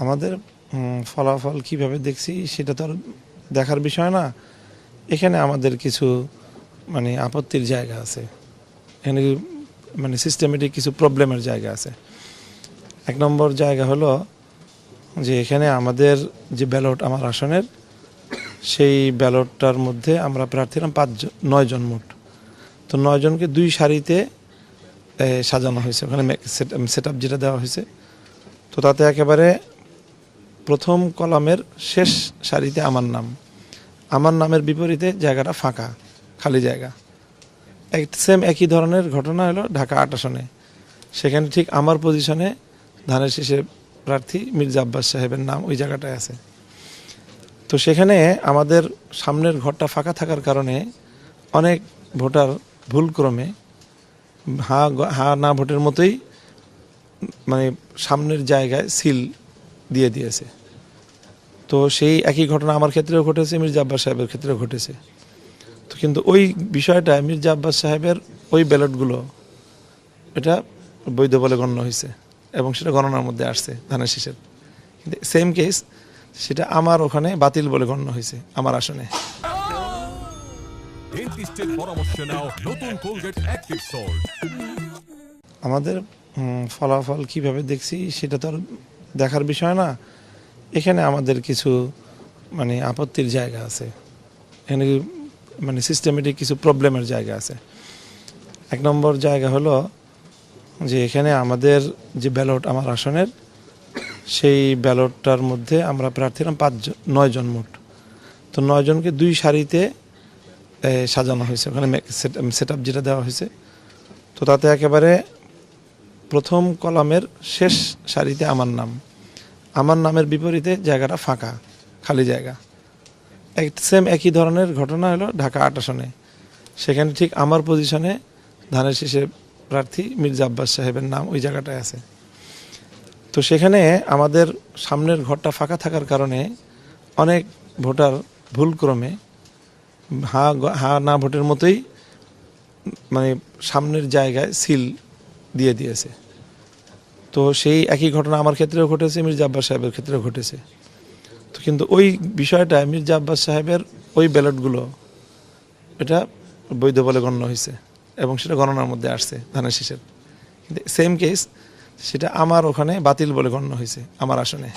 আমাদের ফলাফল কিভাবে দেখছি সেটা তো আর দেখার বিষয় না। এখানে আমাদের কিছু আপত্তির জায়গা আছে, এখানে সিস্টেমেটিক কিছু প্রবলেমের জায়গা আছে। এক নম্বর জায়গা হলো যে এখানে আমাদের যে ব্যালট আমার আসনের, সেই ব্যালটটার মধ্যে আমরা প্রার্থী ছিলাম 9 জন মোট। তো 9 জনকে 2 সারিতে সাজানো হয়েছে, ওখানে সেট আপ যেটা দেওয়া হয়েছে। তো তাতে একেবারে প্রথম কলামের শেষ সারিতে আমার নামের বিপরীতে জায়গাটা ফাঁকা, খালি জায়গা। একই ধরনের ঘটনা হলো ঢাকা 8 আসনে, সেখানে ঠিক আমার পজিশনে ধানের শীষের প্রার্থী মির্জা আব্বাস সাহেবের নাম ওই জায়গাটায় আছে। তো সেখানে আমাদের সামনের ঘরটা ফাঁকা থাকার কারণে অনেক ভোটার ভুলক্রমে হা না ভোটের মতোই সামনের জায়গায় সিল দিয়ে দিয়েছে। তো সেই একই ঘটনা আমার ক্ষেত্রেও ঘটেছে, মির্জা আব্বাস সাহেবের ক্ষেত্রেও ঘটেছে। তো কিন্তু ওই বিষয়টা মির্জা আব্বাস সাহেবের ওই ব্যালটগুলো এটা বৈধ বলে গণ্য হয়েছে এবং সেটা গণনার মধ্যে আসছে ধানের শীষের। কিন্তু সেম কেস সেটা আমার ওখানে বাতিল বলে গণ্য হয়েছে আমার আসনে। আমাদের ফলাফল কিভাবে দেখছি সেটা তো আর দেখার বিষয় না। এখানে আমাদের কিছু আপত্তির জায়গা আছে, এখানে সিস্টেমেটিক কিছু প্রবলেমের জায়গা আছে। এক নম্বর জায়গা হলো যে এখানে আমাদের যে ব্যালট আমার আসনের, সেই ব্যালটটার মধ্যে আমরা প্রার্থী ছিলাম 9 জন মোট। তো 9 জনকে 2 সারিতে সাজানো হয়েছে, ওখানে সেট আপ যেটা দেওয়া হয়েছে। তো তাতে একেবারে প্রথম কলামের শেষ সারিতে আমার নামের বিপরীতে জায়গাটা ফাঁকা, খালি জায়গা। একই ধরনের ঘটনা হলো ঢাকা 8 আসনে, সেখানে ঠিক আমার পজিশনে ধানের শীষের প্রার্থী মির্জা আব্বাস সাহেবের নাম ওই জায়গাটায় আছে। তো সেখানে আমাদের সামনের ঘরটা ফাঁকা থাকার কারণে অনেক ভোটার ভুলক্রমে হা না ভোটের মতোই সামনের জায়গায় সিল দিয়ে দিয়েছে। তো সেই একই ঘটনা আমার ক্ষেত্রেও ঘটেছে, মির্জা আব্বাস সাহেবের ক্ষেত্রেও ঘটেছে। তো কিন্তু ওই বিষয়টা মির্জা আব্বাস সাহেবের ওই ব্যালটগুলো এটা বৈধ বলে গণ্য হয়েছে এবং সেটা গণনার মধ্যে আসছে ধানের শীষের। কিন্তু সেম কেস সেটা আমার ওখানে বাতিল বলে গণ্য হয়েছে আমার আসনে।